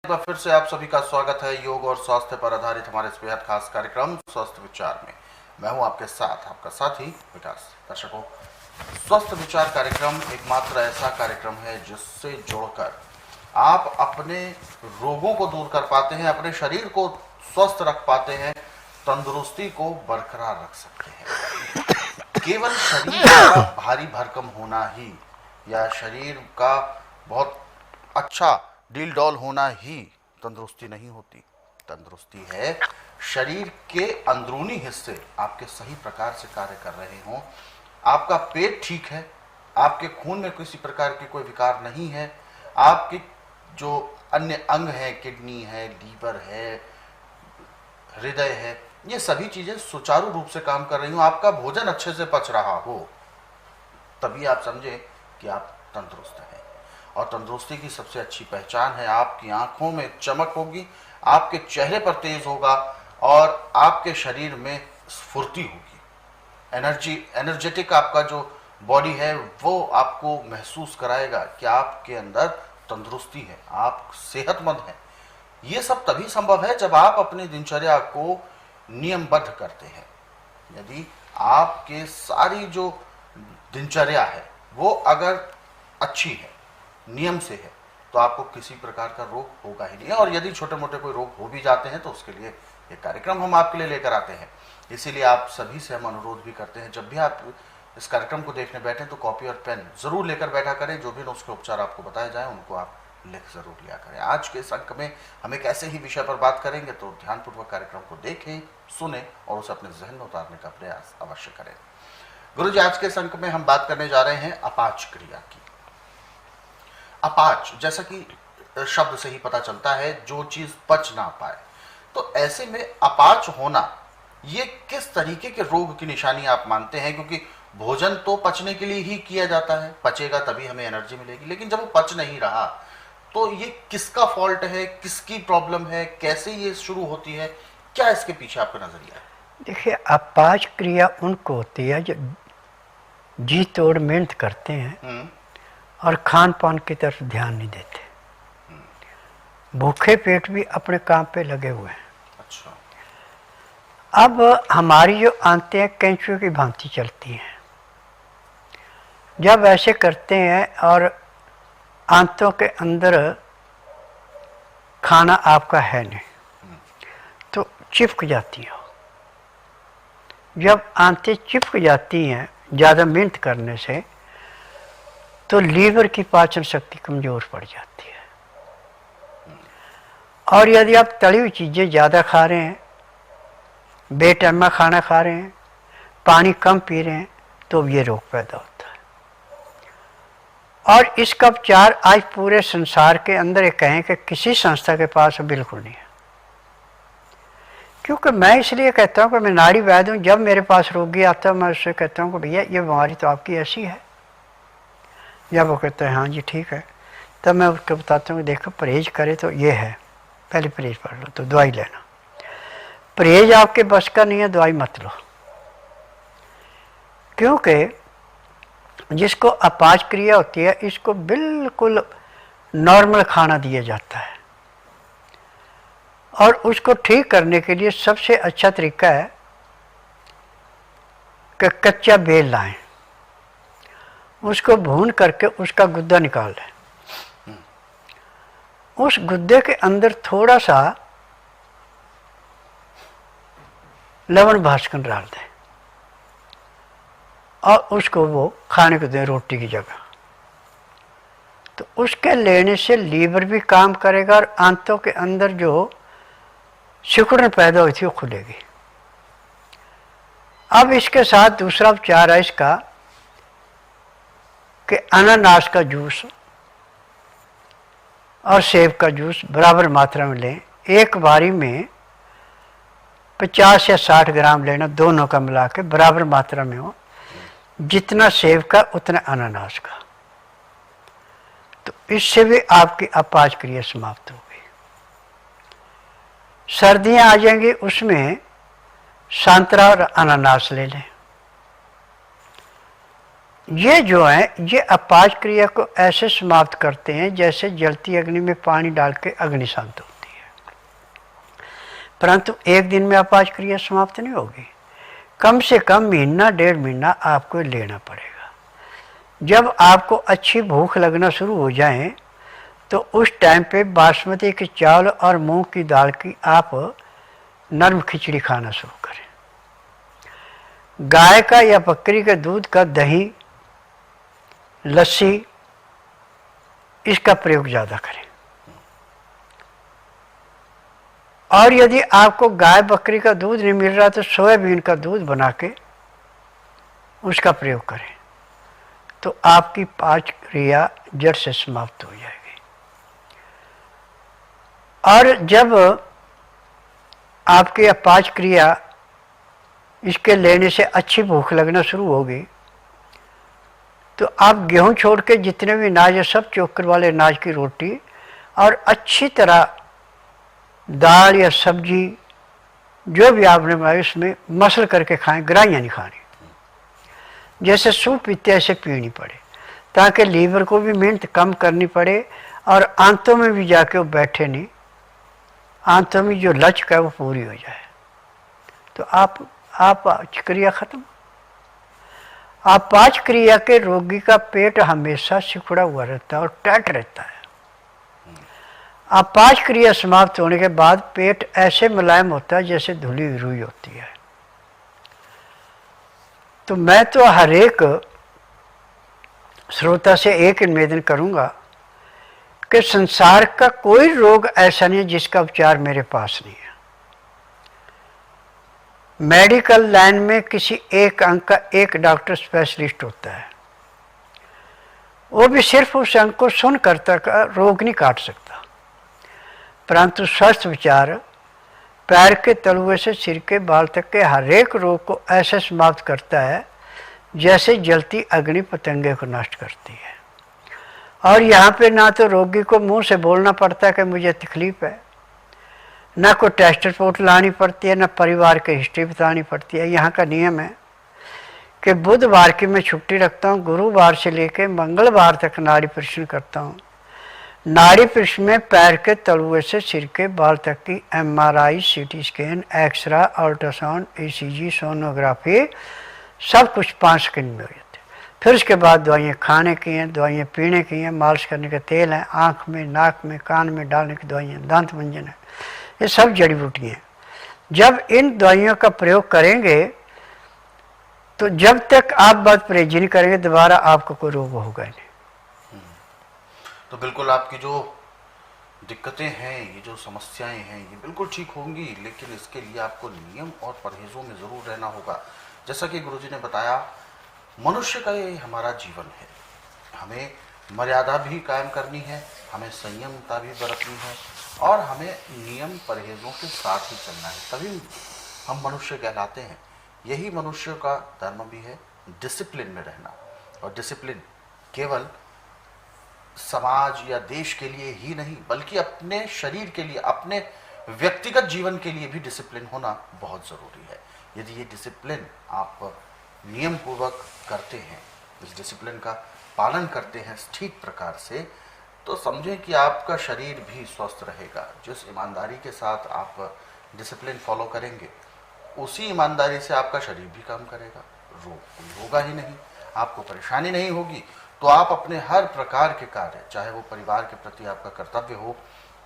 एक बार फिर से आप सभी का स्वागत है योग और स्वास्थ्य पर आधारित हमारे इस बेहद खास कार्यक्रम स्वस्थ विचार में। मैं हूं आपके साथ आपका साथी विकास। दर्शकों, स्वस्थ विचार कार्यक्रम एकमात्र ऐसा कार्यक्रम है जिससे जुड़कर आप अपने रोगों को दूर कर पाते हैं, अपने शरीर को स्वस्थ रख पाते हैं, तंदुरुस्ती को बरकरार रख सकते हैं। केवल शरीर का भारी भरकम होना ही या शरीर का बहुत अच्छा डील डॉल होना ही तंदुरुस्ती नहीं होती। तंदुरुस्ती है शरीर के अंदरूनी हिस्से आपके सही प्रकार से कार्य कर रहे हों, आपका पेट ठीक है, आपके खून में किसी प्रकार के कोई विकार नहीं है, आपके जो अन्य अंग हैं, किडनी है, लीवर है, हृदय है, ये सभी चीजें सुचारू रूप से काम कर रही हो, आपका भोजन अच्छे से पच रहा हो, तभी आप समझे कि आप तंदुरुस्त हैं। और तंदुरुस्ती की सबसे अच्छी पहचान है आपकी आंखों में चमक होगी, आपके चेहरे पर तेज होगा और आपके शरीर में स्फूर्ति होगी। एनर्जेटिक आपका जो बॉडी है वो आपको महसूस कराएगा कि आपके अंदर तंदुरुस्ती है, आप सेहतमंद हैं। ये सब तभी संभव है जब आप अपनी दिनचर्या को नियमबद्ध करते हैं। यदि आपके सारी जो दिनचर्या है वो अगर अच्छी है, नियम से है, तो आपको किसी प्रकार का रोग होगा ही नहीं। और यदि छोटे मोटे कोई रोग हो भी जाते हैं तो उसके लिए एक कार्यक्रम हम आपके लिए लेकर आते हैं। इसीलिए आप सभी से हम अनुरोध भी करते हैं, जब भी आप इस कार्यक्रम को देखने बैठें तो कॉपी और पेन जरूर लेकर बैठा करें। जो भी नुस्खे उपचार आपको बताए जाएं उनको आप लिख जरूर लिया करें। आज के इस अंक में हम एक ऐसे ही विषय पर बात करेंगे, तो ध्यानपूर्वक कार्यक्रम को देखें, सुने और उसे अपने जहन में उतारने का प्रयास अवश्य करें। गुरुजी, आज के इस अंक में हम बात करने जा रहे हैं अपाच क्रिया की। अपाच, जैसा कि शब्द से ही पता चलता है, जो चीज पच ना पाए, तो ऐसे में अपाच होना ये किस तरीके के रोग की निशानी आप मानते हैं? क्योंकि भोजन तो पचने के लिए ही किया जाता है, पचेगा तभी हमें एनर्जी मिलेगी, लेकिन जब वो पच नहीं रहा तो ये किसका फॉल्ट है, किसकी प्रॉब्लम है, कैसे ये शुरू होती है, क्या इसके पीछे आपका नजरिया है? देखिए, अपाच क्रिया उनको होती है जो जी तोड़ मेहनत करते हैं और खान पान की तरफ ध्यान नहीं देते। भूखे पेट भी अपने काम पे लगे हुए हैं। अच्छा। अब हमारी जो आंतें कैंचुए की भांति चलती हैं, जब ऐसे करते हैं और आंतों के अंदर खाना आपका है नहीं तो चिपक जाती हो। जब आंतें चिपक जाती हैं ज़्यादा मेहनत करने से, तो लीवर की पाचन शक्ति कमज़ोर पड़ जाती है। और यदि आप तली हुई चीज़ें ज़्यादा खा रहे हैं, बेटैमा खाना खा रहे हैं, पानी कम पी रहे हैं, तो ये रोग पैदा होता है। और इसका उपचार आज पूरे संसार के अंदर ये कहें कि किसी संस्था के पास बिल्कुल नहीं है। क्योंकि मैं इसलिए कहता हूँ कि मैं नाड़ी वैद्य हूँ। जब मेरे पास रोगी आता है मैं उससे कहता हूँ कि भैया ये बीमारी तो आपकी ऐसी है। जब वो कहते हैं हाँ जी ठीक है, तब मैं उसको बताता हूँ कि देखो परहेज करे तो ये है, पहले परहेज पढ़ लो तो दवाई लेना। परहेज आपके बस का नहीं है, दवाई मत लो। क्योंकि जिसको अपाच क्रिया होती है इसको बिल्कुल नॉर्मल खाना दिया जाता है, और उसको ठीक करने के लिए सबसे अच्छा तरीका है कि कच्चा बेल लाएं, उसको भून करके उसका गुद्दा निकाल लें, उस गुद्दे के अंदर थोड़ा सा लवण भास्कर डाल दें और उसको वो खाने को दें रोटी की जगह। तो उसके लेने से लीवर भी काम करेगा और आंतों के अंदर जो सिकुड़न पैदा हुई थी वो खुलेगी। अब इसके साथ दूसरा उपचार है इसका कि अनानास का जूस और सेब का जूस बराबर मात्रा में लें। एक बारी में 50 या 60 ग्राम लेना, दोनों का मिला के बराबर मात्रा में हो, जितना सेब का उतना अनानास का। तो इससे भी आपकी अपाच क्रिया समाप्त हो गई। सर्दियाँ आ जाएंगी, उसमें संतरा और अनानास ले लें। ये जो है ये अपाच क्रिया को ऐसे समाप्त करते हैं जैसे जलती अग्नि में पानी डाल के अग्नि शांत होती है। परंतु एक दिन में अपाच क्रिया समाप्त नहीं होगी, कम से कम महीना 1.5 महीना आपको लेना पड़ेगा। जब आपको अच्छी भूख लगना शुरू हो जाए तो उस टाइम पे बासमती के चावल और मूंग की दाल की आप नरम खिचड़ी खाना शुरू करें। गाय का या बकरी के दूध का दही, लस्सी, इसका प्रयोग ज़्यादा करें। और यदि आपको गाय बकरी का दूध नहीं मिल रहा तो सोयाबीन का दूध बना के उसका प्रयोग करें, तो आपकी पाच क्रिया जड़ से समाप्त हो जाएगी। और जब आपकी पाच क्रिया इसके लेने से अच्छी भूख लगना शुरू होगी तो आप गेहूं छोड़ के जितने भी अनाज है सब चोकर वाले अनाज की रोटी और अच्छी तरह दाल या सब्जी जो भी आपने बनाई उसमें मसल करके खाएं, ग्राहियाँ नहीं खानी। जैसे सूप पीते ऐसे पीनी पड़े ताकि लीवर को भी मेहनत कम करनी पड़े और आंतों में भी जाके वो बैठे नहीं, आंतों में जो लचक है वो पूरी हो जाए। तो आप क्रिया खत्म। आप पांच क्रिया के रोगी का पेट हमेशा सिकुड़ा हुआ रहता है और टाइट रहता है। आप पांच क्रिया समाप्त होने के बाद पेट ऐसे मुलायम होता है जैसे धुली हुई रुई होती है। तो मैं तो हर एक श्रोता से एक निवेदन करूंगा कि संसार का कोई रोग ऐसा नहीं है जिसका उपचार मेरे पास नहीं है। मेडिकल लाइन में किसी एक अंग का एक डॉक्टर स्पेशलिस्ट होता है, वो भी सिर्फ उस अंग को सुन कर तक रोग नहीं काट सकता। परंतु स्वस्थ विचार पैर के तलुए से सिर के बाल तक के हर एक रोग को ऐसे समाप्त करता है जैसे जलती अग्नि पतंगे को नष्ट करती है। और यहाँ पे ना तो रोगी को मुंह से बोलना पड़ता है कि मुझे तकलीफ है, ना कोई टेस्ट रिपोर्ट लानी पड़ती है, ना परिवार की हिस्ट्री बतानी पड़ती है। यहाँ का नियम है कि बुधवार की मैं छुट्टी रखता हूँ, गुरुवार से लेकर मंगलवार तक नाड़ी परीक्षण करता हूँ। नाड़ी परीक्षण में पैर के तलुए से सिर के बाल तक की MRI, CT scan, x-ray, ultrasound, ECG, sonography सब कुछ 5 सेकंड में हो जाते। फिर उसके बाद दवाइयाँ खाने की हैं, दवाइयाँ पीने की हैं, मालिश करने का तेल है, आँख में, नाक में, कान में डालने की दवाइयाँ, दांत मंजन है, ये सब जड़ी बूटियाँ हैं। जब इन दवाइयों का प्रयोग करेंगे तो जब तक आप बात परहेज नहीं करेंगे दोबारा आपको कोई रोग होगा नहीं। तो बिल्कुल आपकी जो दिक्कतें हैं, ये जो समस्याएं हैं, ये बिल्कुल ठीक होंगी, लेकिन इसके लिए आपको नियम और परहेजों में ज़रूर रहना होगा। जैसा कि गुरुजी ने बताया, मनुष्य का ये हमारा जीवन है, हमें मर्यादा भी कायम करनी है, हमें संयमता भी बरतनी है और हमें नियम परहेजों के साथ ही चलना है, तभी हम मनुष्य कहलाते हैं। यही मनुष्य का धर्म भी है, डिसिप्लिन में रहना। और डिसिप्लिन केवल समाज या देश के लिए ही नहीं बल्कि अपने शरीर के लिए, अपने व्यक्तिगत जीवन के लिए भी डिसिप्लिन होना बहुत ज़रूरी है। यदि ये डिसिप्लिन आप नियम पूर्वक करते हैं, इस डिसिप्लिन का पालन करते हैं ठीक प्रकार से, तो समझें कि आपका शरीर भी स्वस्थ रहेगा। जिस ईमानदारी के साथ आप डिसिप्लिन फॉलो करेंगे उसी ईमानदारी से आपका शरीर भी काम करेगा, रोग कोई होगा ही नहीं, आपको परेशानी नहीं होगी। तो आप अपने हर प्रकार के कार्य, चाहे वो परिवार के प्रति आपका कर्तव्य हो,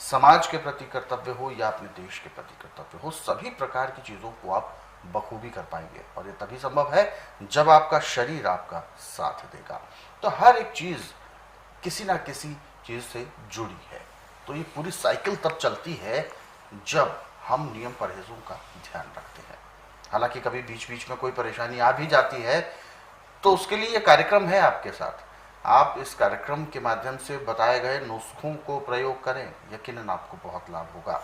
समाज के प्रति कर्तव्य हो या अपने देश के प्रति कर्तव्य हो, सभी प्रकार की चीज़ों को आप बखूबी कर पाएंगे। और ये तभी संभव है जब आपका शरीर आपका साथ देगा। तो हर एक चीज़ किसी ना किसी चीज़ से जुड़ी है। तो ये पूरी साइकिल तब चलती है जब हम नियम परहेजों का ध्यान रखते हैं। हालांकि कभी बीच बीच में कोई परेशानी आ भी जाती है तो उसके लिए ये कार्यक्रम है आपके साथ। आप इस कार्यक्रम के माध्यम से बताए गए नुस्खों को प्रयोग करें, यकीनन आपको बहुत लाभ होगा।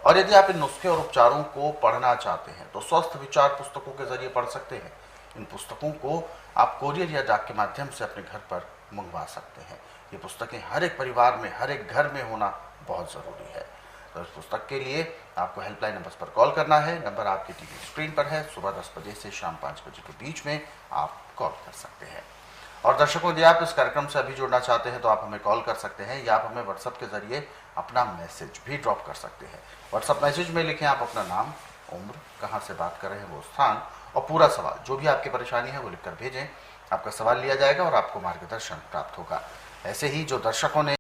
और यदि आप इन नुस्खे और उपचारों को पढ़ना चाहते हैं तो स्वस्थ विचार पुस्तकों के जरिए पढ़ सकते हैं। इन पुस्तकों को आप कोरियर या डाक के माध्यम से अपने घर पर मंगवा सकते हैं। ये पुस्तकें हर एक परिवार में, हर एक घर में होना बहुत ज़रूरी है। तो इस पुस्तक के लिए आपको हेल्पलाइन नंबर पर कॉल करना है। नंबर आपकी टीवी स्क्रीन पर है। सुबह 10 बजे से शाम 5 बजे के बीच में आप कॉल कर सकते हैं। और दर्शकों, यदि आप इस कार्यक्रम से अभी जुड़ना चाहते हैं तो आप हमें कॉल कर सकते हैं या आप हमें व्हाट्सएप के जरिए अपना मैसेज भी ड्रॉप कर सकते हैं। व्हाट्सएप मैसेज में लिखें आप अपना नाम, उम्र, कहाँ से बात कर रहे हैं वो स्थान और पूरा सवाल, जो भी आपकी परेशानी है वो लिखकर भेजें। आपका सवाल लिया जाएगा और आपको मार्गदर्शन प्राप्त होगा। ऐसे ही जो दर्शकों ने